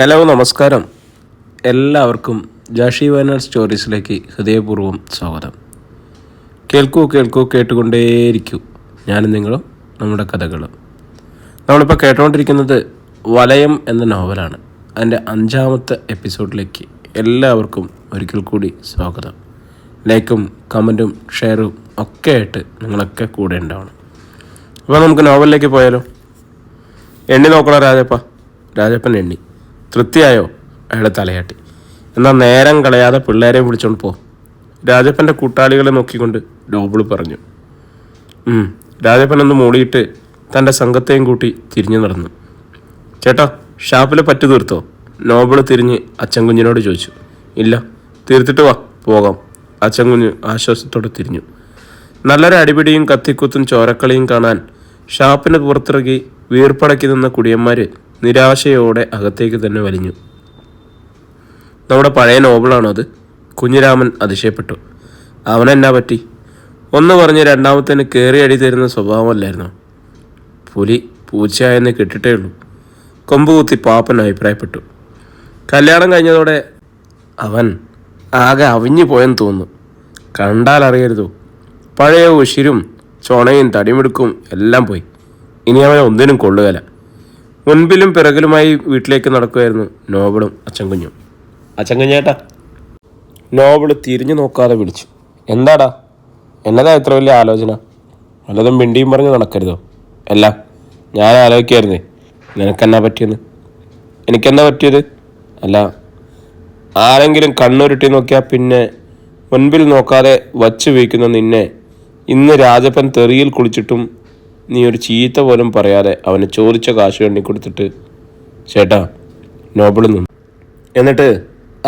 Hello, നമസ്കാരം. എല്ലാവർക്കും ജാഷി വയനാട് സ്റ്റോറീസിലേക്ക് ഹൃദയപൂർവ്വം സ്വാഗതം. കേൾക്കൂ കേട്ടുകൊണ്ടേയിരിക്കൂ. ഞാനും നിങ്ങളും നമ്മുടെ കഥകളും. നമ്മളിപ്പോൾ കേട്ടുകൊണ്ടിരിക്കുന്നത് വലയം എന്ന നോവലാണ്. അതിൻ്റെ 5ാമത്തെ എപ്പിസോഡിലേക്ക് എല്ലാവർക്കും ഒരിക്കൽ കൂടി സ്വാഗതം. ലൈക്കും കമൻറ്റും ഷെയറും ഒക്കെ ആയിട്ട് നിങ്ങളൊക്കെ കൂടെ ഉണ്ടാവണം. അപ്പോൾ നമുക്ക് നോവലിലേക്ക് പോയാലോ. എണ്ണി നോക്കണം രാജപ്പൻ എണ്ണി. തൃപ്തിയായോ? അയാൾ തലയാട്ടി. എന്നാൽ നേരം കളയാതെ പിള്ളേരെ വിളിച്ചോണ്ട് പോ, രാജപ്പൻ്റെ കൂട്ടാളികളെ നോക്കിക്കൊണ്ട് നോബിൾ പറഞ്ഞു. രാജപ്പൻ ഒന്ന് മൂടിയിട്ട് തൻ്റെ സംഘത്തെയും കൂട്ടി തിരിഞ്ഞു നടന്നു. ചേട്ടാ, ഷാപ്പിൽ പറ്റു തീർത്തോ? നോബിൾ തിരിഞ്ഞ് അച്ഛൻ കുഞ്ഞിനോട് ചോദിച്ചു. ഇല്ല, തീർത്തിട്ട് വാ, പോകാം. അച്ഛൻ കുഞ്ഞ് ആശ്വാസത്തോടെ തിരിഞ്ഞു. നല്ലൊരു അടിപിടിയും കത്തിക്കുത്തും ചോരക്കളിയും കാണാൻ ഷാപ്പിന് പുറത്തിറങ്ങി വീർപ്പടക്കി നിന്ന കുടിയന്മാർ നിരാശയോടെ അകത്തേക്ക് തന്നെ വലിഞ്ഞു. നമ്മുടെ പഴയ നോബിളാണോ അത്? കുഞ്ഞിരാമൻ അതിശയപ്പെട്ടു. അവനെന്നാ പറ്റി? ഒന്ന് പറഞ്ഞ് രണ്ടാമത്തേന് കയറി അടി തരുന്ന സ്വഭാവമല്ലായിരുന്നോ? പുലി പൂച്ചയായെന്ന് കേട്ടിട്ടേ ഉള്ളൂ, കൊമ്പ് കുത്തി പാപ്പൻ അഭിപ്രായപ്പെട്ടു. കല്യാണം കഴിഞ്ഞതോടെ അവൻ ആകെ അവിഞ്ഞു പോയെന്ന് തോന്നുന്നു. കണ്ടാൽ അറിയരുതോ, പഴയ ഉശിരും ചൊണയും തടിമെടുക്കും എല്ലാം പോയി. ഇനി അവനെ ഒന്നിനും കൊള്ളുകയില്ല. മുൻപിലും പിറകിലുമായി വീട്ടിലേക്ക് നടക്കുമായിരുന്നു നോബിളും അച്ചൻകുഞ്ഞും. അച്ചൻകുഞ്ഞേട്ടാ, നോബിൾ തിരിഞ്ഞു നോക്കാതെ വിളിച്ചു. എന്താടാ, എന്നതാ ഇത്ര വലിയ ആലോചന? വല്ലതും മിണ്ടിയും പറഞ്ഞ് നടക്കരുതോ? എല്ലാം ഞാൻ ആലോചിക്കായിരുന്നേ, നിനക്കെന്നാ പറ്റിയെന്ന്. എനിക്കെന്താ പറ്റിയത്? അല്ല, ആരെങ്കിലും കണ്ണുരുട്ടി നോക്കിയാൽ പിന്നെ മുൻപിൽ നോക്കാതെ വച്ച് വയ്ക്കുന്ന നിന്നെ ഇന്ന് രാജപ്പൻ തെറിയിൽ കുളിച്ചിട്ടും നീ ഒരു ചീത്ത പോലും പറയാതെ അവന് ചോദിച്ച കാശ് വേണ്ടി കൊടുത്തിട്ട്. ചേട്ടാ, നോബിൾ നിന്നു. എന്നിട്ട്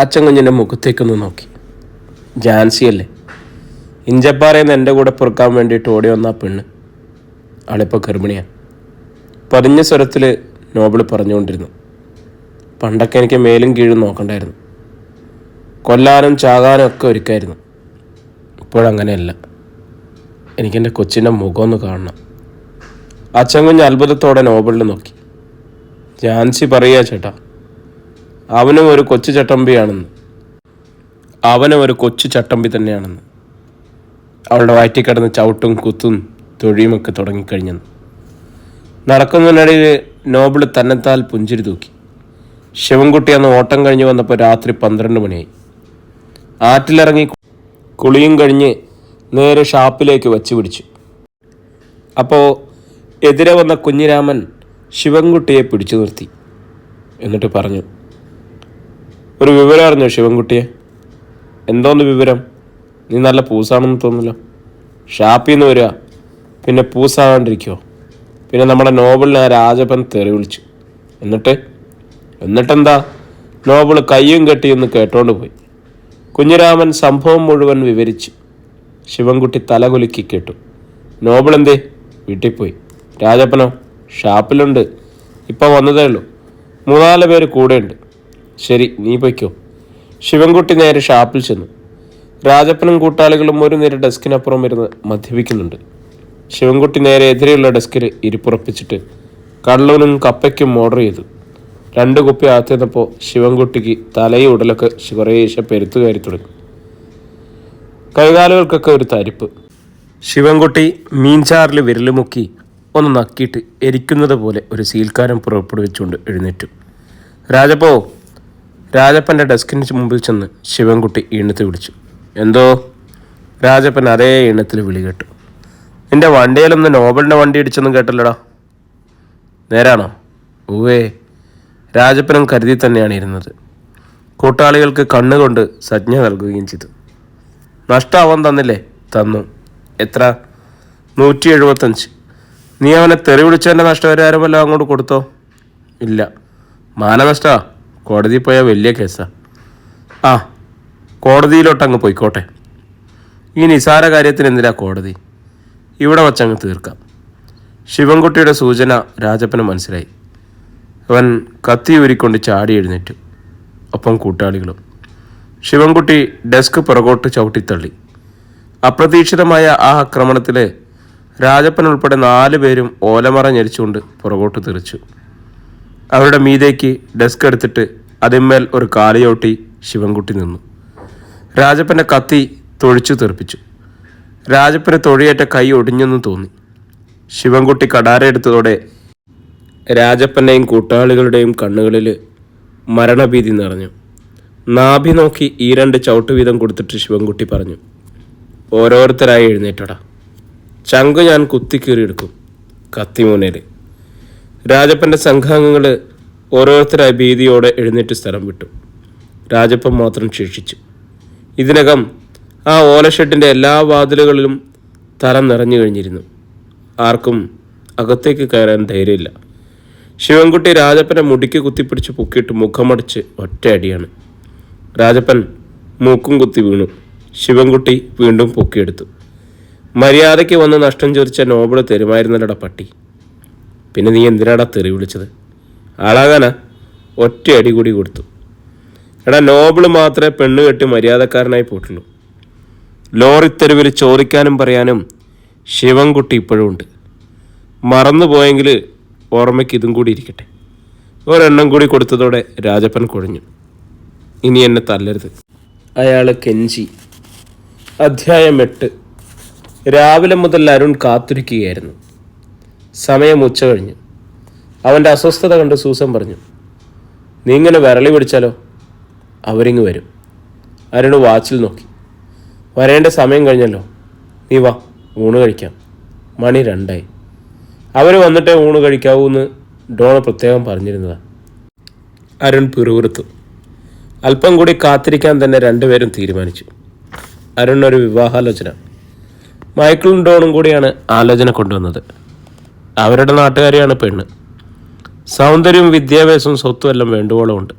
അച്ഛൻ കുഞ്ഞിൻ്റെ മുഖത്തേക്കൊന്ന് നോക്കി. ജാൻസിയല്ലേ, ഇഞ്ചപ്പാറയെന്ന് എൻ്റെ കൂടെ പൊറുക്കാൻ വേണ്ടിയിട്ട് ഓടി വന്ന ആ പെണ്ണ്. ആളിപ്പോൾ ഗർഭിണിയാണ്. പതിഞ്ഞ സ്വരത്തിൽ നോബിൾ പറഞ്ഞുകൊണ്ടിരുന്നു. പണ്ടൊക്കെ എനിക്ക് മേലും കീഴും നോക്കണ്ടായിരുന്നു, കൊല്ലാനും ചാകാനും ഒക്കെ ഒരുക്കായിരുന്നു. ഇപ്പോഴങ്ങനെയല്ല. എനിക്കെൻ്റെ കൊച്ചിൻ്റെ മുഖമൊന്ന് കാണണം. അച്ഛൻ കുഞ്ഞ് അത്ഭുതത്തോടെ നോബിളിൽ നോക്കി. ജാൻസി പറയുക ചേട്ടാ, അവനും ഒരു കൊച്ചു ചട്ടമ്പി തന്നെയാണെന്ന്. അവളുടെ വയറ്റിൽ കിടന്ന് ചവിട്ടും കുത്തും തൊഴിയുമൊക്കെ തുടങ്ങിക്കഴിഞ്ഞെന്ന്. നടക്കുന്നതിനിടയിൽ നോബിൾ തന്നെത്താൽ പുഞ്ചിരി തൂക്കി. ശിവൻകുട്ടി അന്ന് ഓട്ടം കഴിഞ്ഞ് വന്നപ്പോൾ രാത്രി 12 മണിയായി. ആറ്റിലിറങ്ങി കുളിയും കഴിഞ്ഞ് നേരെ ഷാപ്പിലേക്ക് വച്ച് പിടിച്ചു. അപ്പോൾ എതിരെ വന്ന കുഞ്ഞിരാമൻ ശിവൻകുട്ടിയെ പിടിച്ചു നിർത്തി. എന്നിട്ട് പറഞ്ഞു, ഒരു വിവരം അറിഞ്ഞോ ശിവൻകുട്ടിയെ? എന്തോന്ന് വിവരം? നീ നല്ല പൂസാണെന്ന് തോന്നുന്നല്ലോ. ഷാപ്പിൽ നിന്ന് വരിക, പിന്നെ പൂസാകാണ്ടിരിക്കുമോ? പിന്നെ നമ്മുടെ നോബിളിനെ ആ രാജപ്പൻ തെറി വിളിച്ചു. എന്നിട്ടെന്താ? നോബിൾ കയ്യും കെട്ടിയൊന്ന് കേട്ടോണ്ട് പോയി. കുഞ്ഞിരാമൻ സംഭവം മുഴുവൻ വിവരിച്ചു. ശിവൻകുട്ടി തലകുലുക്കി കേട്ടു. നോബിൾ എന്തേ? വീട്ടിൽ പോയി. രാജപ്പനോ? ഷാപ്പിലുണ്ട്, ഇപ്പം വന്നതേ ഉള്ളൂ. 3-4 പേര് കൂടെയുണ്ട്. ശരി, നീ പൊയ്ക്കോ. ശിവൻകുട്ടി നേരെ ഷാപ്പിൽ ചെന്നു. രാജപ്പനും കൂട്ടാളികളും ഒരു നിര ഡെസ്കിനപ്പുറം ഇരുന്ന് മദ്യപിക്കുന്നുണ്ട്. ശിവൻകുട്ടി നേരെ എതിരെയുള്ള ഡെസ്കിൽ ഇരിപ്പുറപ്പിച്ചിട്ട് കള്ളനും കപ്പയ്ക്കും ഓർഡർ ചെയ്തു. 2 കുപ്പി ആത്തിയപ്പോൾ ശിവൻകുട്ടിക്ക് തലയും ഉടലൊക്കെ കുറേശ്ശെ പെരുത്തു കയറി തുടങ്ങി. കൈകാലുകൾക്കൊക്കെ ഒരു തരിപ്പ്. ശിവൻകുട്ടി മീൻചാറിൽ വിരലുമുക്കി ഒന്ന് നക്കിയിട്ട് എരിക്കുന്നത് പോലെ ഒരു സീൽക്കാരം പുറപ്പെടുവിച്ചുകൊണ്ട് എഴുന്നേറ്റു. രാജപ്പൻ്റെ ഡെസ്കിന് മുമ്പിൽ ചെന്ന് ശിവൻകുട്ടി ഈണത്ത് വിളിച്ചു. എന്തോ? രാജപ്പൻ അതേ ഈണത്തിൽ വിളി കേട്ടു. നിന്റെ വണ്ടിയിലൊന്ന് നോബിളിൻ്റെ വണ്ടി ഇടിച്ചൊന്നും കേട്ടല്ലടാ. നേരാണോ? ഊവേ. രാജപ്പനും കരുതി തന്നെയാണ് ഇരുന്നത്. കൂട്ടാളികൾക്ക് കണ്ണുകൊണ്ട് സജ്ഞ നൽകുകയും ചെയ്തു. നഷ്ടമാവാൻ തന്നില്ലേ? തന്നു. എത്ര? 175. നീ അവനെ തെറി വിളിച്ചതിൻ്റെ നഷ്ടപരിഹാരം വല്ലതും അങ്ങോട്ട് കൊടുത്തോ? ഇല്ല. മാനനഷ്ടമാ, കോടതിയിൽ പോയാൽ വലിയ കേസാ. ആ, കോടതിയിലോട്ടങ്ങ് പോയിക്കോട്ടെ. ഈ നിസാര കാര്യത്തിന് എന്തിനാ കോടതി? ഇവിടെ വച്ചങ്ങ് തീർക്കാം. ശിവൻകുട്ടിയുടെ സൂചന രാജപ്പന് മനസ്സിലായി. അവൻ കത്തി ഊരിക്കൊണ്ട് ചാടി എഴുന്നേറ്റു. ഒപ്പം കൂട്ടാളികളും. ശിവൻകുട്ടി ഡെസ്ക് പുറകോട്ട് ചവിട്ടിത്തള്ളി. അപ്രതീക്ഷിതമായ ആ ആക്രമണത്തിൽ രാജപ്പൻ ഉൾപ്പെടെ 4 പേരും ഓലമറ ഞെരിച്ചുകൊണ്ട് പുറകോട്ട് തെറിച്ചു. അവരുടെ മീതേക്ക് ഡെസ്ക് എടുത്തിട്ട് അതിന്മേൽ ഒരു കാലയോട്ടി ശിവൻകുട്ടി നിന്നു. രാജപ്പൻ്റെ കത്തി തൊഴിച്ചു തെറിപ്പിച്ചു. രാജപ്പന് തൊഴിയേറ്റ കൈ ഒടിഞ്ഞെന്ന് തോന്നി. ശിവൻകുട്ടി കടാരയെടുത്തതോടെ രാജപ്പൻ്റെയും കൂട്ടാളികളുടെയും കണ്ണുകളിൽ മരണഭീതി നിറഞ്ഞു. നാഭി നോക്കി ഈ 2 ചവിട്ട് വീതം കൊടുത്തിട്ട് ശിവൻകുട്ടി പറഞ്ഞു, ഓരോരുത്തരായി എഴുന്നേറ്റടാ, ചങ്ക് ഞാൻ കുത്തിക്കീറിയെടുക്കും കത്തിമൂനയിൽ. രാജപ്പൻ്റെ സംഘാംഗങ്ങൾ ഓരോരുത്തരായി ഭീതിയോടെ എഴുന്നേറ്റ് സ്ഥലം വിട്ടു. രാജപ്പൻ മാത്രം ശേഷിച്ചു. ഇതിനകം ആ ഓലഷെഡിൻ്റെ എല്ലാ വാതിലുകളിലും തറ നിറഞ്ഞു കഴിഞ്ഞിരുന്നു. ആർക്കും അകത്തേക്ക് കയറാൻ ധൈര്യമില്ല. ശിവൻകുട്ടി രാജപ്പനെ മുടിക്ക് കുത്തിപ്പിടിച്ച് പൊക്കിയിട്ട് മുഖമടിച്ച് ഒറ്റയടിയാണ്. രാജപ്പൻ മൂക്കും കുത്തി വീണു. ശിവൻകുട്ടി വീണ്ടും പൊക്കിയെടുത്തു. മര്യാദയ്ക്ക് വന്ന് നഷ്ടം ചോദിച്ച നോബിള് തരുമായിരുന്നല്ലടാ പട്ടി. പിന്നെ നീ എന്തിനാടാ തെറി വിളിച്ചത്? ആളാകാനാ? ഒറ്റയടി കൂടി കൊടുത്തു. എടാ, നോബിള് മാത്രമേ പെണ്ണ് കെട്ടി മര്യാദക്കാരനായി പോയിട്ടുള്ളൂ. ലോറിത്തെരുവിൽ ചോദിക്കാനും പറയാനും ശിവൻകുട്ടി ഇപ്പോഴും ഉണ്ട്. മറന്നുപോയെങ്കിൽ ഓർമ്മയ്ക്ക് ഇതും കൂടി ഇരിക്കട്ടെ. ഒരെണ്ണം കൂടി കൊടുത്തതോടെ രാജപ്പൻ കുഴഞ്ഞു. ഇനി എന്നെ തല്ലരുത്, അയാൾ കെഞ്ചി. അധ്യായം 8. രാവിലെ മുതൽ അരുൺ കാത്തിരിക്കുകയായിരുന്നു. സമയം ഉച്ച കഴിഞ്ഞു. അവൻ്റെ അസ്വസ്ഥത കണ്ട് സൂസൻ പറഞ്ഞു, നീ ഇങ്ങനെ വിരളി പിടിച്ചാലോ? അവരിങ്ങ് വരും. അരുൺ വാച്ചിൽ നോക്കി. വരേണ്ട സമയം കഴിഞ്ഞല്ലോ, നീ വാ, ഊണ് കഴിക്കാം. മണി 2ആയി. അവർ വന്നിട്ടേ ഊണ് കഴിക്കാവൂ എന്ന് ഡോണ പ്രത്യേകം പറഞ്ഞിരുന്നതാണ്. അരുൺ പിറുപിറുത്തു. അല്പം കൂടി കാത്തിരിക്കാൻ തന്നെ രണ്ടുപേരും തീരുമാനിച്ചു. അരുണിനൊരു വിവാഹാലോചന. മൈക്കിളും ഡോണും കൂടിയാണ് ആലോചന കൊണ്ടുവന്നത്. അവരുടെ നാട്ടുകാരെയാണ് പെണ്ണ്. സൗന്ദര്യവും വിദ്യാഭ്യാസവും സ്വത്തും എല്ലാം വേണ്ടുവോളം ഉണ്ട്.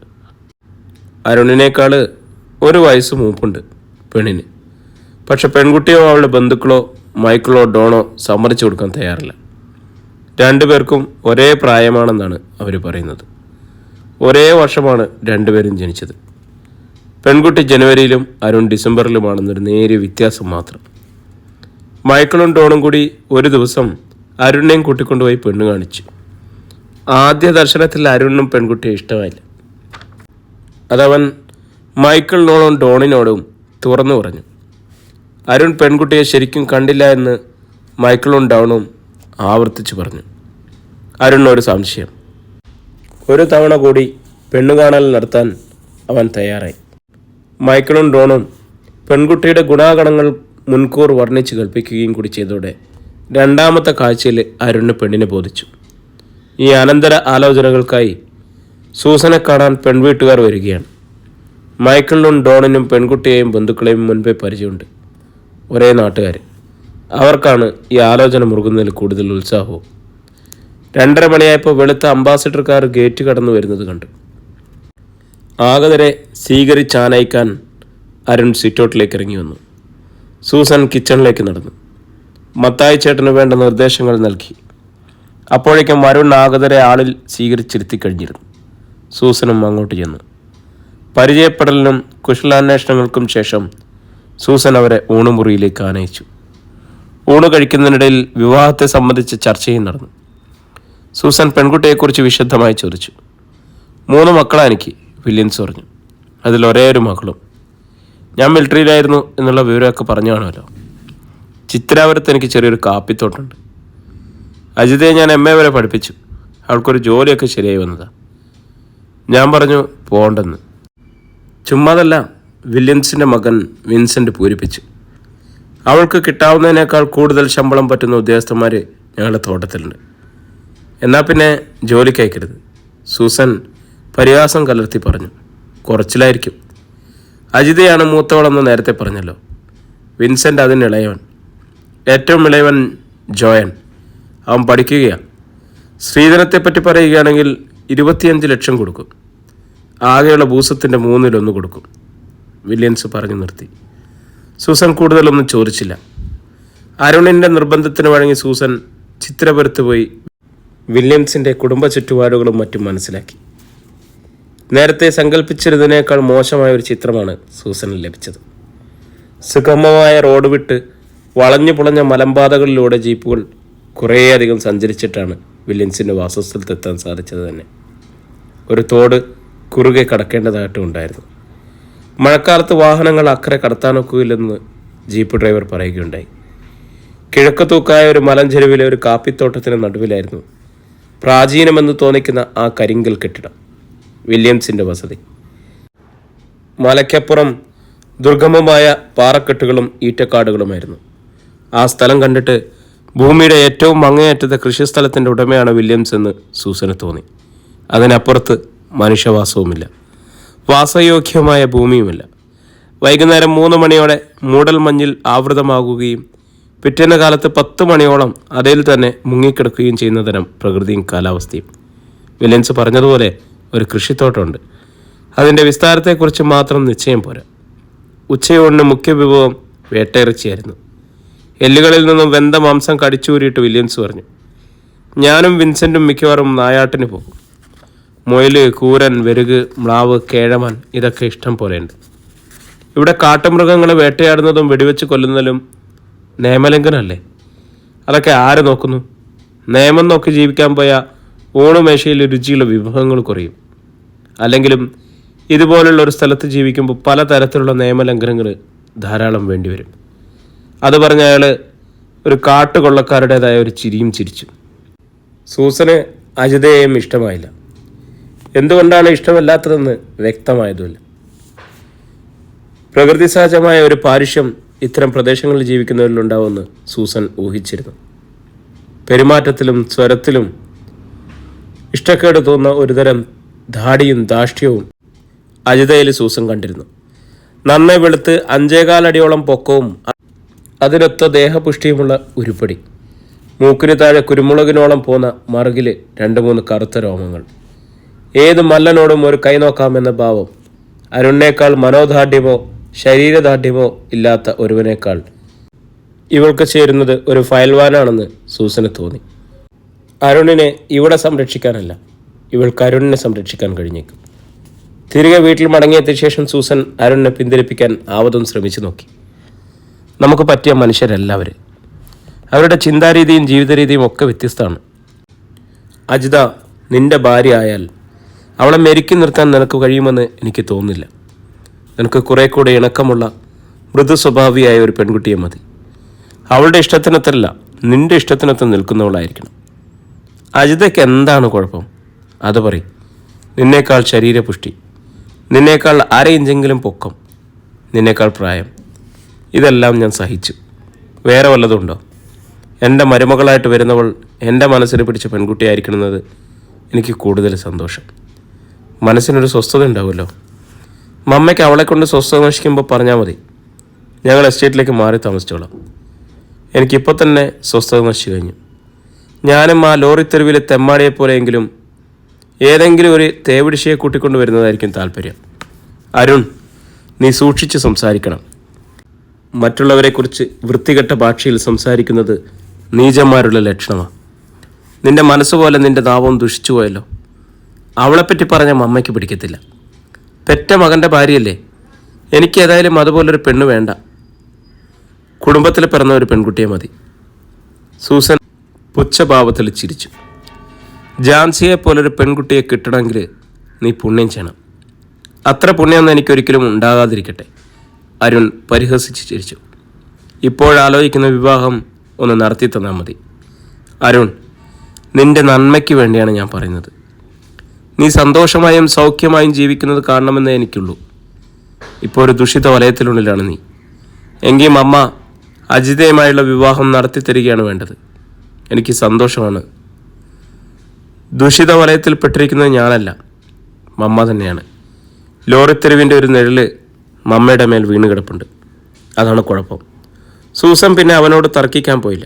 അരുണിനേക്കാൾ 1 വയസ്സ് മൂപ്പുണ്ട് പെണ്ണിന്. പക്ഷെ പെൺകുട്ടിയോ അവളുടെ ബന്ധുക്കളോ മൈക്കിളോ ഡോണോ സമ്മതിച്ചു കൊടുക്കാൻ തയ്യാറില്ല. 2 പേർക്കും ഒരേ പ്രായമാണെന്നാണ് അവർ പറയുന്നത്. ഒരേ വർഷമാണ് 2 പേരും ജനിച്ചത്. പെൺകുട്ടി ജനുവരിയിലും അരുൺ ഡിസംബറിലുമാണെന്നൊരു നേരിയ വ്യത്യാസം മാത്രം. മൈക്കിളും ഡോണും കൂടി ഒരു ദിവസം അരുണിനെയും കൂട്ടിക്കൊണ്ടുപോയി പെണ്ണ് കാണിച്ചു. ആദ്യ ദർശനത്തിൽ അരുണിനും പെൺകുട്ടിയെ ഇഷ്ടമായില്ല. അതവൻ മൈക്കിളിനോടും ഡോണിനോടും തുറന്നു പറഞ്ഞു. അരുൺ പെൺകുട്ടിയെ ശരിക്കും കണ്ടില്ല എന്ന് മൈക്കിളും ഡോണും ആവർത്തിച്ചു പറഞ്ഞു. അരുണിനൊരു സംശയം. ഒരു തവണ കൂടി പെണ്ണുകാണൽ നടത്താൻ അവൻ തയ്യാറായി. മൈക്കിളും ഡോണും പെൺകുട്ടിയുടെ ഗുണാഗണങ്ങൾ മുൻകൂർ വർണ്ണിച്ച് കൽപ്പിക്കുകയും കൂടി ചെയ്തതോടെ 2ാമത്തെ കാഴ്ചയിൽ അരുണിന് പെണ്ണിനെ ബോധിച്ചു. ഈ അനന്തര ആലോചനകൾക്കായി സൂസനെ കാണാൻ പെൺവീട്ടുകാർ വരികയാണ്. മൈക്കിളിനും ഡോണിനും പെൺകുട്ടിയെയും ബന്ധുക്കളെയും മുൻപേ പരിചയമുണ്ട്. ഒരേ നാട്ടുകാർ. അവർക്കാണ് ഈ ആലോചന മുറുകുന്നതിൽ കൂടുതൽ ഉത്സാഹവും. 2:30 മണിയായപ്പോൾ വെളുത്ത അംബാസിഡർ കാർ ഗേറ്റ് കടന്നു വരുന്നത് കണ്ടു. ആഗതരെ സ്വീകരിച്ചാനയിക്കാൻ അരുൺ സിറ്റൗട്ടിലേക്ക് ഇറങ്ങി വന്നു. സൂസൻ കിച്ചണിലേക്ക് നടന്നു. മത്തായി ചേട്ടന് വേണ്ട നിർദ്ദേശങ്ങൾ നൽകി. അപ്പോഴേക്കും അരുൺ ആഗതരെ ആളിൽ സ്വീകരിച്ചിരുത്തി കഴിഞ്ഞിരുന്നു. സൂസനും അങ്ങോട്ട് ചെന്നു. പരിചയപ്പെടലിനും കുശലാന്വേഷണങ്ങൾക്കും ശേഷം സൂസൻ അവരെ ഊണുമുറിയിലേക്ക് ആനയിച്ചു. ഊണ് കഴിക്കുന്നതിനിടയിൽ വിവാഹത്തെ സംബന്ധിച്ച ചർച്ചയും നടന്നു. സൂസൻ പെൺകുട്ടിയെക്കുറിച്ച് വിശദമായി ചോദിച്ചു. 3 മക്കളാണ് എനിക്ക്, വില്യൻസ് പറഞ്ഞു. അതിലൊരേ ഒരു മകളും. ഞാൻ മിലിറ്ററിയിലായിരുന്നു എന്നുള്ള വിവരമൊക്കെ പറഞ്ഞു കാണുമല്ലോ. ചിത്രാപുരത്ത് എനിക്ക് ചെറിയൊരു കാപ്പിത്തോട്ടുണ്ട്. അജിതയെ ഞാൻ MA വരെ പഠിപ്പിച്ചു. അവൾക്കൊരു ജോലിയൊക്കെ ശരിയായി വന്നതാണ്. ഞാൻ പറഞ്ഞു പോകണ്ടെന്ന്. ചുമ്മാതല്ല, വില്യൻസിൻ്റെ മകൻ വിൻസെൻ്റ് പൂരിപ്പിച്ചു. അവൾക്ക് കിട്ടാവുന്നതിനേക്കാൾ കൂടുതൽ ശമ്പളം പറ്റുന്ന ഉദ്യോഗസ്ഥന്മാർ ഞങ്ങളുടെ തോട്ടത്തിലുണ്ട്. എന്നാൽ പിന്നെ ജോലിക്ക് അയക്കരുത്. സൂസൻ പരിഹാസം കലർത്തി പറഞ്ഞു. കുറച്ചിലായിരിക്കും. അജിതയാണ് മൂത്തവളെന്ന് നേരത്തെ പറഞ്ഞല്ലോ. വിൻസെൻ്റ് അതിന് ഇളയവൻ. ഏറ്റവും ഇളയവൻ ജോയൻ. അവൻ പഠിക്കുകയാണ്. സ്ത്രീധനത്തെപ്പറ്റി പറയുകയാണെങ്കിൽ 25 ലക്ഷം കൊടുക്കും. ആകെയുള്ള ഭൂസത്തിൻ്റെ 1/3 കൊടുക്കും. വില്യൻസ് പറഞ്ഞു നിർത്തി. സൂസൻ കൂടുതലൊന്നും ചോദിച്ചില്ല. അരുണിൻ്റെ നിർബന്ധത്തിന് വഴങ്ങി സൂസൻ ചിത്രപുരത്ത് പോയി വില്യംസിൻ്റെ കുടുംബ ചുറ്റുപാടുകളും മറ്റും മനസ്സിലാക്കി. നേരത്തെ സങ്കല്പിച്ചിരുന്നതിനേക്കാൾ മോശമായ ഒരു ചിത്രമാണ് സൂസന് ലഭിച്ചത്. സുഗമമായ റോഡ് വിട്ട് വളഞ്ഞു പുളഞ്ഞ മലമ്പാതകളിലൂടെ ജീപ്പുകൾ കുറേയധികം സഞ്ചരിച്ചിട്ടാണ് വില്യംസിൻ്റെ വാസസ്ഥലത്തെത്താൻ സാധിച്ചത് തന്നെ. ഒരു തോട് കുറുകെ കടക്കേണ്ടതായിട്ടും ഉണ്ടായിരുന്നു. മഴക്കാലത്ത് വാഹനങ്ങൾ അക്കരെ കടത്താനൊക്കില്ലെന്ന് ജീപ്പ് ഡ്രൈവർ പറയുകയുണ്ടായി. കിഴക്ക് തൂക്കായ ഒരു മലഞ്ചെരുവിലെ ഒരു കാപ്പിത്തോട്ടത്തിന് നടുവിലായിരുന്നു പ്രാചീനമെന്ന് തോന്നിക്കുന്ന ആ കരിങ്കൽ കെട്ടിടം, വില്യംസിൻ്റെ വസതി. മലയ്ക്കപ്പുറം ദുർഗമമായ പാറക്കെട്ടുകളും ഈറ്റക്കാടുകളുമായിരുന്നു. ആ സ്ഥലം കണ്ടിട്ട് ഭൂമിയുടെ ഏറ്റവും അങ്ങേയറ്റത്തെ കൃഷിസ്ഥലത്തിൻ്റെ ഉടമയാണ് വില്യംസ് എന്ന് സൂസന് തോന്നി. അതിനപ്പുറത്ത് മനുഷ്യവാസവുമില്ല, വാസയോഗ്യമായ ഭൂമിയുമില്ല. വൈകുന്നേരം 3 മണിയോടെ മൂടൽ മഞ്ഞിൽ ആവൃതമാകുകയും പിറ്റേന്ന കാലത്ത് 10 മണിയോളം അതിൽ തന്നെ മുങ്ങിക്കിടക്കുകയും ചെയ്യുന്ന തരം പ്രകൃതിയും കാലാവസ്ഥയും. വില്യംസ് പറഞ്ഞതുപോലെ ഒരു കൃഷിത്തോട്ടമുണ്ട്. അതിൻ്റെ വിസ്താരത്തെക്കുറിച്ച് മാത്രം നിശ്ചയം പോരാ. ഉച്ചയൂണിന് മുഖ്യ വിഭവം വേട്ടയിറച്ചിയായിരുന്നു. എല്ലുകളിൽ നിന്നും വെന്ത മാംസം കടിച്ചൂരിയിട്ട് വില്യംസ് പറഞ്ഞു, ഞാനും വിൻസെൻറ്റും മിക്കവാറും നായാട്ടിന് പോകും. മുയൽ, കൂരൻ, വെരുക്, മ്ലാവ്, കേഴമാൻ ഇതൊക്കെ ഇഷ്ടം പോലെയുണ്ട്. ഇവിടെ കാട്ടുമൃഗങ്ങളെ വേട്ടയാടുന്നതും വെടിവെച്ച് കൊല്ലുന്നതിലും നിയമലംഘനമല്ലേ? അതൊക്കെ ആര് നോക്കുന്നു? നിയമം നോക്കി ജീവിക്കാൻ പോയാൽ ഊണുമേശയിൽ രുചിയുള്ള വിഭവങ്ങൾ കുറയും. അല്ലെങ്കിലും ഇതുപോലുള്ള ഒരു സ്ഥലത്ത് ജീവിക്കുമ്പോൾ പലതരത്തിലുള്ള നിയമലംഘനങ്ങൾ ധാരാളം വേണ്ടിവരും. അത് പറഞ്ഞ അയാൾ ഒരു കാട്ടുകൊള്ളക്കാരുടേതായ ഒരു ചിരിയും ചിരിച്ചു. സൂസന് അജിതയെയും ഇഷ്ടമായില്ല. എന്തുകൊണ്ടാണ് ഇഷ്ടമല്ലാത്തതെന്ന് വ്യക്തമായതുമില്ല. പ്രകൃതി സഹജമായ ഒരു പാരുഷ്യം ഇത്തരം പ്രദേശങ്ങളിൽ ജീവിക്കുന്നവരിലുണ്ടാവുമെന്ന് സൂസൻ ഊഹിച്ചിരുന്നു. പെരുമാറ്റത്തിലും സ്വരത്തിലും ഇഷ്ടക്കേട് തോന്നുന്ന ഒരുതരം ധാടിയും ധാഷ്ട്യവും അജിതയിൽ സൂസൻ കണ്ടിരുന്നു. നന്നെ വെളുത്ത് 5.25 അടിയോളം പൊക്കവും അതിനൊത്ത ദേഹപുഷ്ടിയുമുള്ള ഉരുപ്പടി, മൂക്കിന് താഴെ കുരുമുളകിനോളം പോന്ന മറുകിൽ 2-3 കറുത്ത രോമങ്ങൾ. ഏത് മല്ലനോടും ഒരു കൈ നോക്കാമെന്ന ഭാവം. അരുണിനേക്കാൾ മനോദാർഢ്യമോ ശരീരദാർഢ്യമോ ഇല്ലാത്ത ഒരുവനേക്കാൾ ഇവൾക്ക് ചേരുന്നത് ഒരു ഫയൽവാനാണെന്ന് സൂസന് തോന്നി. അരുണിനെ ഇവിടെ സംരക്ഷിക്കാനല്ല, ഇവൾക്ക് അരുണിനെ സംരക്ഷിക്കാൻ കഴിഞ്ഞേക്കും. തിരികെ വീട്ടിൽ മടങ്ങിയെത്തിയ ശേഷം സൂസൻ അരുണിനെ പിന്തിരിപ്പിക്കാൻ ആവതും ശ്രമിച്ചു നോക്കി. നമുക്ക് പറ്റിയ മനുഷ്യരെല്ലാവരും, അവരുടെ ചിന്താരീതിയും ജീവിത രീതിയും ഒക്കെ വ്യത്യസ്തമാണ്. അജിത നിന്റെ ഭാര്യ ആയാൽ അവളെ മെരുക്കി നിർത്താൻ നിനക്ക് കഴിയുമെന്ന് എനിക്ക് തോന്നുന്നില്ല. നിനക്ക് കുറെ കൂടെ ഇണക്കമുള്ള മൃദു സ്വഭാവിയായ ഒരു പെൺകുട്ടിയെ മതി. അവളുടെ ഇഷ്ടത്തിനൊത്തല്ല, നിന്റെ ഇഷ്ടത്തിനൊത്ത് നിൽക്കുന്നവളായിരിക്കണം. അജിതയ്ക്ക് എന്താണ് കുഴപ്പം? അത് പറയും. നിന്നേക്കാൾ ശരീരപുഷ്ടി, നിന്നേക്കാൾ 1/2 ഇഞ്ചെങ്കിലും പൊക്കം, നിന്നേക്കാൾ പ്രായം, ഇതെല്ലാം ഞാൻ സഹിച്ചു. വേറെ വല്ലതുണ്ടോ? എൻ്റെ മരുമകളായിട്ട് വരുന്നവൾ എൻ്റെ മനസ്സിന് പിടിച്ച പെൺകുട്ടിയായിരിക്കണമെന്നത് എനിക്ക് കൂടുതൽ സന്തോഷം. മനസ്സിനൊരു സ്വസ്ഥത ഉണ്ടാവുമല്ലോ. മമ്മയ്ക്ക് അവളെ കൊണ്ട് സ്വസ്ഥത നശിക്കുമ്പോൾ പറഞ്ഞാൽ മതി, ഞങ്ങൾ എസ്റ്റേറ്റിലേക്ക് മാറി താമസിച്ചോളാം. എനിക്കിപ്പോൾ തന്നെ സ്വസ്ഥത നശിച്ചു കഴിഞ്ഞു. ഞാനും ആ ലോറിത്തെരുവിലെ തെമ്മാടിയെപ്പോലെയെങ്കിലും ഏതെങ്കിലും ഒരു തേവിടിശയെ കൂട്ടിക്കൊണ്ട് വരുന്നതായിരിക്കും താല്പര്യം. അരുൺ, നീ സൂക്ഷിച്ച് സംസാരിക്കണം. മറ്റുള്ളവരെക്കുറിച്ച് വൃത്തികെട്ട ഭാഷയിൽ സംസാരിക്കുന്നത് നീചന്മാരുടെ ലക്ഷണമാണ്. നിന്റെ മനസ്സുപോലെ നിന്റെ നാവം ദുഷിച്ചു പോയല്ലോ. അവളെപ്പറ്റി പറഞ്ഞ അമ്മയ്ക്ക് പിടിക്കത്തില്ല. പെറ്റ മകൻ്റെ ഭാര്യയല്ലേ. എനിക്ക് ഏതായാലും അതുപോലൊരു പെണ്ണ് വേണ്ട. കുടുംബത്തിൽ പിറന്ന ഒരു പെൺകുട്ടിയെ മതി. സൂസൻ പുച്ഛഭാവത്തിൽ ചിരിച്ചു. ജാൻസിയെ പോലൊരു പെൺകുട്ടിയെ കിട്ടണമെങ്കിൽ നീ പുണ്യം ചെയ്യണം. അത്ര പുണ്യമൊന്നും എനിക്കൊരിക്കലും ഉണ്ടാകാതിരിക്കട്ടെ. അരുൺ പരിഹസിച്ച് ചിരിച്ചു. ഇപ്പോഴാലോചിക്കുന്ന വിവാഹം ഒന്ന് നടത്തി തന്നാൽ മതി. അരുൺ, നിന്റെ നന്മയ്ക്ക് വേണ്ടിയാണ് ഞാൻ പറയുന്നത്. നീ സന്തോഷമായും സൗഖ്യമായും ജീവിക്കുന്നത് കാണണമെന്നേ എനിക്കുള്ളൂ. ഇപ്പോൾ ഒരു ദുഷിത വലയത്തിനുള്ളിലാണ് നീ. എങ്കിൽ അമ്മ അജിതയുമായുള്ള വിവാഹം നടത്തി തരികയാണ് വേണ്ടത്. എനിക്ക് സന്തോഷമാണ്. ദുഷിത വലയത്തിൽപ്പെട്ടിരിക്കുന്നത് ഞാനല്ല, മമ്മ തന്നെയാണ്. ലോറിത്തെരുവിൻ്റെ ഒരു നിഴല് മമ്മയുടെ മേൽ വീണ് കിടപ്പുണ്ട്. അതാണ് കുഴപ്പം. സൂസൻ പിന്നെ അവനോട് തർക്കിക്കാൻ പോയില്ല.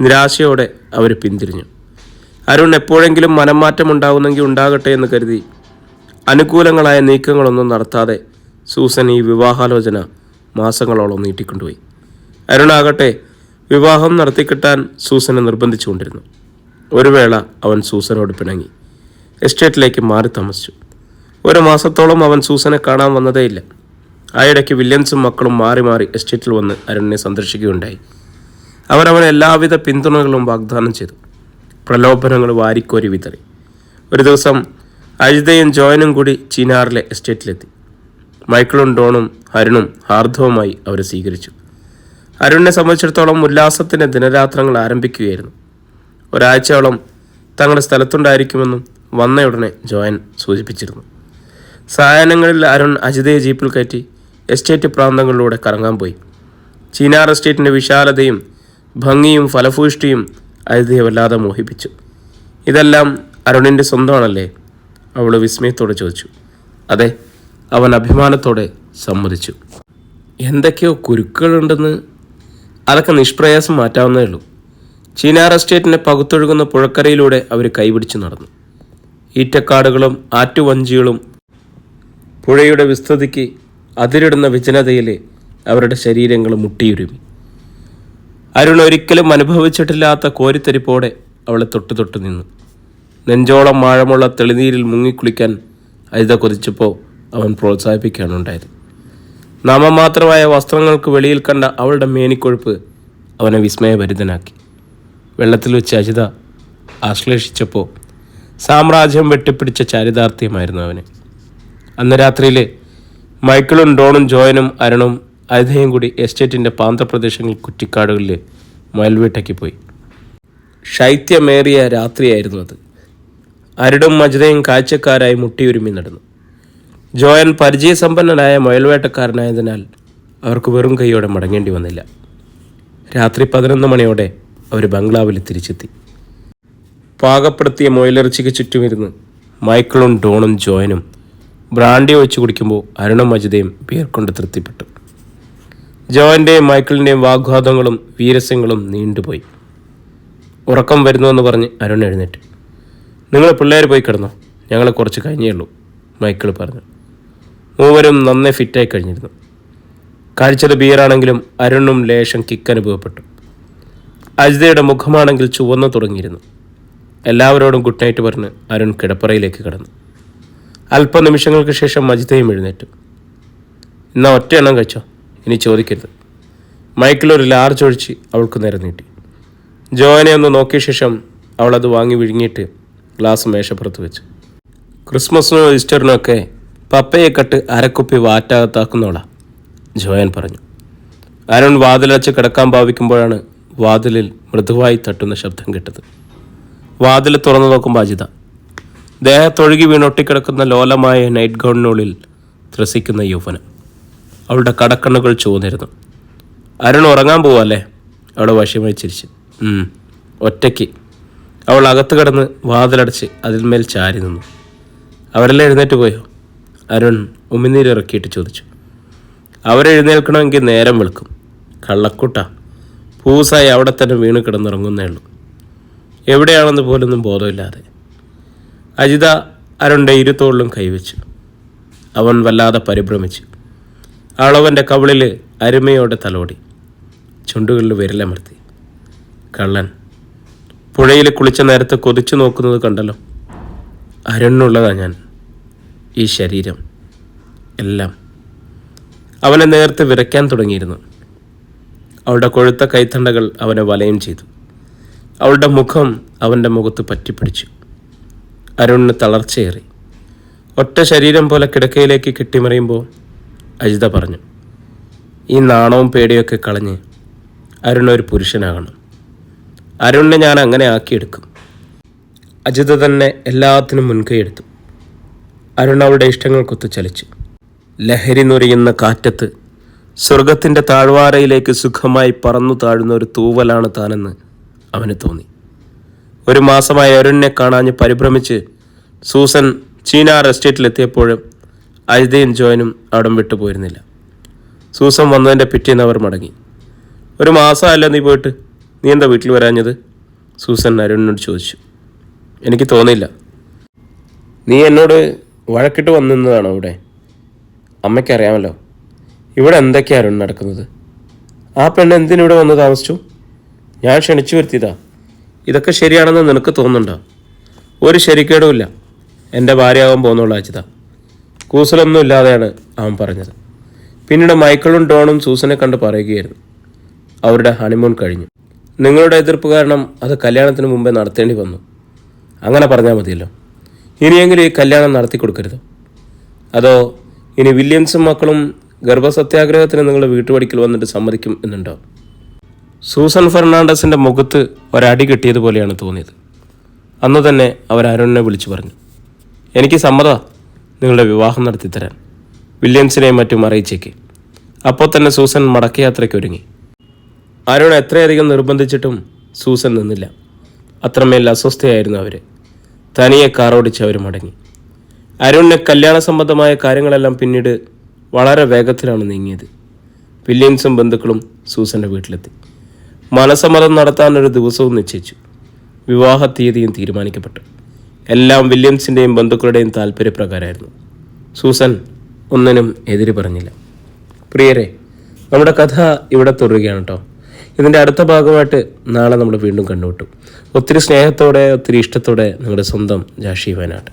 നിരാശയോടെ അവർ പിന്തിരിഞ്ഞു. അരുൺ എപ്പോഴെങ്കിലും മനംമാറ്റം ഉണ്ടാകുന്നെങ്കിൽ ഉണ്ടാകട്ടെ എന്ന് കരുതി അനുകൂലങ്ങളായ നീക്കങ്ങളൊന്നും നടത്താതെ സൂസൻ ഈ വിവാഹാലോചന മാസങ്ങളോളം നീട്ടിക്കൊണ്ടുപോയി. അരുണാകട്ടെ വിവാഹം നടത്തിക്കിട്ടാൻ സൂസനെ നിർബന്ധിച്ചുകൊണ്ടിരുന്നു. ഒരു വേള അവൻ സൂസനോട് പിണങ്ങി എസ്റ്റേറ്റിലേക്ക് മാറി താമസിച്ചു. 1 മാസത്തോളം അവൻ സൂസനെ കാണാൻ വന്നതേയില്ല. ആ ഇടയ്ക്ക് വില്യംസും മക്കളും മാറി മാറി എസ്റ്റേറ്റിൽ വന്ന് അരുണിനെ സന്ദർശിക്കുകയുണ്ടായി. അവരവന് എല്ലാവിധ പിന്തുണകളും വാഗ്ദാനം ചെയ്തു. പ്രലോഭനങ്ങൾ വാരിക്കോരി വിതറി. ഒരു ദിവസം അജിതയും ജോയനും കൂടി ചീനാറിലെ എസ്റ്റേറ്റിലെത്തി. മൈക്കിളും ഡോണും അരുണും ഹാർദവുമായി അവരെ സ്വീകരിച്ചു. അരുണിനെ സംബന്ധിച്ചിടത്തോളം ഉല്ലാസത്തിൻ്റെ ദിനരാത്രങ്ങൾ ആരംഭിക്കുകയായിരുന്നു. ഒരാഴ്ചയോളം തങ്ങളുടെ സ്ഥലത്തുണ്ടായിരിക്കുമെന്നും വന്നയുടനെ ജോയൻ സൂചിപ്പിച്ചിരുന്നു. സായാഹ്നങ്ങളിൽ അരുൺ അജിതയെ ജീപ്പിൽ കയറ്റി എസ്റ്റേറ്റ് പ്രാന്തങ്ങളിലൂടെ കറങ്ങാൻ പോയി. ചീനാർ എസ്റ്റേറ്റിൻ്റെ വിശാലതയും ഭംഗിയും ഫലഭൂഷ്ടിയും അജിതയെ വല്ലാതെ മോഹിപ്പിച്ചു. ഇതെല്ലാം അരുണിൻ്റെ സ്വന്തമാണല്ലേ? അവൾ വിസ്മയത്തോടെ ചോദിച്ചു. അതെ, അവൻ അഭിമാനത്തോടെ സമ്മതിച്ചു. എന്തൊക്കെയോ കുരുക്കുകളുണ്ടെന്ന്. അതൊക്കെ നിഷ്പ്രയാസം മാറ്റാവുന്നേ ഉള്ളൂ. ചീനാർ എസ്റ്റേറ്റിനെ പകുത്തൊഴുകുന്ന പുഴക്കരയിലൂടെ അവർ കൈപിടിച്ച് നടന്നു. ഈറ്റക്കാടുകളും ആറ്റുവഞ്ചികളും പുഴയുടെ വിസ്തൃതിക്ക് അതിരിടുന്ന വിജനതയിൽ അവരുടെ ശരീരങ്ങൾ മുട്ടിയുരുമി. അരുൺ ഒരിക്കലും അനുഭവിച്ചിട്ടില്ലാത്ത കോരിത്തരിപ്പോടെ അവളെ തൊട്ടു നിന്നു. നെഞ്ചോളം ആഴമുള്ള തെളിനീരിൽ മുങ്ങിക്കുളിക്കാൻ അജിത കൊതിച്ചപ്പോൾ അവൻ പ്രോത്സാഹിപ്പിക്കുകയാണ് ഉണ്ടായത്. നാമമാത്രമായ വസ്ത്രങ്ങൾക്ക് വെളിയിൽ കണ്ട അവളുടെ മേനിക്കൊഴുപ്പ് അവനെ വിസ്മയഭരിതനാക്കി. വെള്ളത്തിൽ വെച്ച് അജിത ആശ്ലേഷിച്ചപ്പോൾ സാമ്രാജ്യം വെട്ടിപ്പിടിച്ച ചാരിതാർത്ഥ്യമായിരുന്നു അവന്. അന്ന് രാത്രിയിൽ മൈക്കിളും ഡോണും ജോയനും അരുണും അജിതയും കൂടി എസ്റ്റേറ്റിൻ്റെ പാന്തപ്രദേശങ്ങളിൽ കുറ്റിക്കാടുകളിൽ മയൽവേട്ടയ്ക്ക് പോയി. ശൈത്യമേറിയ രാത്രിയായിരുന്നു അത്. അരുണും അജിതയും കാഴ്ചക്കാരായി മുട്ടിയുരുമി നടന്നു. ജോയൻ പരിചയസമ്പന്നനായ മുയൽവേട്ടക്കാരനായതിനാൽ അവർക്ക് വെറും കൈയോടെ മടങ്ങേണ്ടി വന്നില്ല. രാത്രി 11 മണിയോടെ അവർ ബംഗ്ലാവിൽ തിരിച്ചെത്തി. പാകപ്പെടുത്തിയ മുയലിറച്ചിക്ക് ചുറ്റുമിരുന്ന് മൈക്കിളും ഡോണും ജോയനും ബ്രാൻഡി ഒഴിച്ചു കുടിക്കുമ്പോൾ അരുണും അജിതയും ബിയർ കൊണ്ട് തൃപ്തിപ്പെട്ടു. ജോയൻ്റെയും മൈക്കിളിൻ്റെയും വാഗ്വാദങ്ങളും വീരസ്യങ്ങളും നീണ്ടുപോയി. ഉറക്കം വരുന്നുവെന്ന് പറഞ്ഞ് അരുൺ എഴുന്നേറ്റ്. നിങ്ങൾ പിള്ളേർ പോയി കിടന്നോ, ഞങ്ങൾ കുറച്ച് കഴിഞ്ഞേ ഉള്ളൂ, മൈക്കിൾ പറഞ്ഞു. മൂവരും നന്നേ ഫിറ്റായി കഴിഞ്ഞിരുന്നു. കഴിച്ചത് ബിയറാണെങ്കിലും അരുണും ലേശം കിക്ക് അനുഭവപ്പെട്ടു. അജിതയുടെ മുഖമാണെങ്കിൽ ചുവന്നു തുടങ്ങിയിരുന്നു. എല്ലാവരോടും ഗുഡ് നൈറ്റ് പറഞ്ഞ് അരുൺ കിടപ്പറയിലേക്ക് കടന്നു. അല്പനിമിഷങ്ങൾക്ക് ശേഷം അജിതയും എഴുന്നേറ്റു. എന്നാൽ ഒറ്റ എണ്ണം കഴിച്ചോ, ഇനി ചോദിക്കരുത്. മൈക്കിൾ ഒരു ലാർജ് ഒഴിച്ച് അവൾക്ക് നേരെ നീട്ടി. ജോയനെ ഒന്ന് നോക്കിയ ശേഷം അവളത് വാങ്ങി വിഴുങ്ങിയിട്ട് ഗ്ലാസ് മേശപ്പുറത്ത് വെച്ചു. ക്രിസ്മസിനോ ഈസ്റ്ററിനോ ഒക്കെ പപ്പയെ കട്ട് അരക്കുപ്പി വാറ്റകത്താക്കുന്നവളാ, ജോയൻ പറഞ്ഞു. അരുൺ വാതിലടച്ച് കിടക്കാൻ ഭാവിക്കുമ്പോഴാണ് വാതിലിൽ മൃദുവായി തട്ടുന്ന ശബ്ദം കേട്ടത്. വാതിൽ തുറന്നു നോക്കുമ്പോൾ അജിത. ദേഹത്തൊഴുകി വീണൊട്ടിക്കിടക്കുന്ന ലോലമായ നൈറ്റ് ഗൗണിനുള്ളിൽ ത്രസിക്കുന്ന യൗവനം. അവളുടെ കടക്കണ്ണുകൾ ചുവന്നിരുന്നു. അരുൺ ഉറങ്ങാൻ പോവല്ലേ? അവളെ വശമായി ചിരിച്ചു. ഒറ്റയ്ക്ക്. അവൾ അകത്ത് കിടന്ന് വാതിലടച്ച് അതിന്മേൽ ചാരി നിന്നു. അവരെല്ലാം എഴുന്നേറ്റ് പോയോ? അരുൺ ഉമിനീരിറക്കിയിട്ട് ചോദിച്ചു. അവരെഴുന്നേൽക്കണമെങ്കിൽ നേരം വെളുക്കും. കള്ളക്കൂട്ട പൂസായി അവിടെ തന്നെ വീണ് കിടന്നുറങ്ങുന്നേ ഉള്ളൂ, എവിടെയാണെന്ന് പോലൊന്നും ബോധമില്ലാതെ. അജിത അരുണിൻ്റെ ഇരുത്തോളിലും കൈവച്ചു. അവൻ വല്ലാതെ പരിഭ്രമിച്ചു. അവളവൻ്റെ കവിളിൽ അരുമയോടെ തലോടി, ചുണ്ടുകളിൽ വിരലമർത്തി. കള്ളൻ പുഴയിൽ കുളിച്ച നേരത്ത് കൊതിച്ചു നോക്കുന്നത് കണ്ടല്ലോ. അരുണിനുള്ളതാ ഞാൻ, ഈ ശരീരം, എല്ലാം. അവനെ നേർത്ത് വിറയ്ക്കാൻ തുടങ്ങിയിരുന്നു. അവളുടെ കൊഴുത്ത കൈത്തണ്ടകൾ അവനെ വലയം ചെയ്തു. അവളുടെ മുഖം അവൻ്റെ മുഖത്ത് പറ്റിപ്പിടിച്ചു. അരുണിന് തളർച്ചയേറി. ഒറ്റ ശരീരം പോലെ കിടക്കയിലേക്ക് കെട്ടിമറിയുമ്പോൾ അജിത പറഞ്ഞു, ഈ നാണവും പേടിയൊക്കെ കളഞ്ഞ് അരുൺ ഒരു പുരുഷനാകണം. അരുണിനെ ഞാൻ അങ്ങനെ ആക്കിയെടുക്കും. അജിത തന്നെ എല്ലാത്തിനും മുൻകൈയെടുത്തു. അരുൺ അവളുടെ ഇഷ്ടങ്ങൾക്കൊത്ത് ചലിച്ചു. ലഹരി നുരിയുന്ന കാറ്റത്ത് സ്വർഗത്തിൻ്റെ താഴ്വാരയിലേക്ക് സുഖമായി പറന്നു താഴുന്ന ഒരു തൂവലാണ് താനെന്ന് അവന് തോന്നി. ഒരു മാസമായി അരുണിനെ കാണാഞ്ഞ് പരിഭ്രമിച്ച് സൂസൻ ചീനാർ എസ്റ്റേറ്റിലെത്തിയപ്പോഴും അജിതയും ജോയനും അവിടം വിട്ടുപോയിരുന്നില്ല. സൂസൻ വന്നതിൻ്റെ പിറ്റേന്ന് അവർ മടങ്ങി. ഒരു മാസമല്ല നീ പോയിട്ട്, നീ എന്താ വീട്ടിൽ വരാഞ്ഞത്? സൂസൻ അരുണിനോട് ചോദിച്ചു. എനിക്ക് തോന്നിയില്ല. നീ എന്നോട് വഴക്കിട്ട് വന്നിരുന്നതാണോ ഇവിടെ? അമ്മയ്ക്കറിയാമല്ലോ ഇവിടെ എന്തൊക്കെയാണ് നടക്കുന്നത്. ആ പെണ്ണ് എന്തിനിവിടെ വന്ന് താമസിച്ചു? ഞാൻ ക്ഷണിച്ചു വരുത്തിയതാ. ഇതൊക്കെ ശരിയാണെന്ന് നിനക്ക് തോന്നുന്നുണ്ടോ? ഒരു ശരിക്കേടുമില്ല. എൻ്റെ ഭാര്യയാകാൻ പോകുന്നുള്ള അജിത. കൂസലൊന്നും ഇല്ലാതെയാണ് അവൻ പറഞ്ഞത്. പിന്നീട് മൈക്കിളും ഡോണും സൂസനെ കണ്ട് പറയുകയായിരുന്നു, അവരുടെ ഹണിമൂൺ കഴിഞ്ഞു. നിങ്ങളുടെ എതിർപ്പ് കാരണം അത് കല്യാണത്തിന് മുമ്പേ നടത്തേണ്ടി വന്നു. അങ്ങനെ പറഞ്ഞാൽ മതിയല്ലോ. ഇനിയെങ്കിലും ഈ കല്യാണം നടത്തി കൊടുക്കരുത്. അതോ ഇനി വില്യംസും മക്കളും ഗർഭസത്യാഗ്രഹത്തിന് നിങ്ങളുടെ വീട്ടുപടിക്കൽ വന്നിട്ട് സമ്മതിക്കും എന്നുണ്ടോ? സൂസൻ ഫെർണാണ്ടസിൻ്റെ മുഖത്ത് ഒരടി കിട്ടിയതുപോലെയാണ് തോന്നിയത്. അന്ന് തന്നെ അവർ അരുണിനെ വിളിച്ചു പറഞ്ഞു, എനിക്ക് സമ്മതമാണ് നിങ്ങളുടെ വിവാഹം നടത്തിത്തരാൻ. വില്യംസിനെയും മറ്റും അറിയിച്ചേക്ക്. അപ്പോൾ തന്നെ സൂസൻ മടക്കയാത്രയ്ക്ക് ഒരുങ്ങി. അരുൺ എത്രയധികം നിർബന്ധിച്ചിട്ടും സൂസൻ നിന്നില്ല. അത്രമേൽ അസ്വസ്ഥയായിരുന്നു അവർ. തനിയെ കാറോടിച്ച് അവർ മടങ്ങി. അരുണിന് കല്യാണ സംബന്ധമായ കാര്യങ്ങളെല്ലാം പിന്നീട് വളരെ വേഗത്തിലാണ് നീങ്ങിയത്. വില്യംസും ബന്ധുക്കളും സൂസൻ്റെ വീട്ടിലെത്തി. മനസ്സമ്മതം നടത്താനൊരു ദിവസവും നിശ്ചയിച്ചു. വിവാഹ തീയതിയും തീരുമാനിക്കപ്പെട്ടു. എല്ലാം വില്യംസിൻ്റെയും ബന്ധുക്കളുടെയും താല്പര്യപ്രകാരമായിരുന്നു. സൂസൻ ഒന്നിനും എതിര് പറഞ്ഞില്ല. പ്രിയരെ, നമ്മുടെ കഥ ഇവിടെ തുടരുകയാണ് കേട്ടോ. ഇതിൻ്റെ അടുത്ത ഭാഗമായിട്ട് നാളെ നമ്മൾ വീണ്ടും കണ്ടുമുട്ടും. ഒത്തിരി സ്നേഹത്തോടെ, ഒത്തിരി ഇഷ്ടത്തോടെ നിങ്ങളുടെ സ്വന്തം ജാഷി വയനാട്.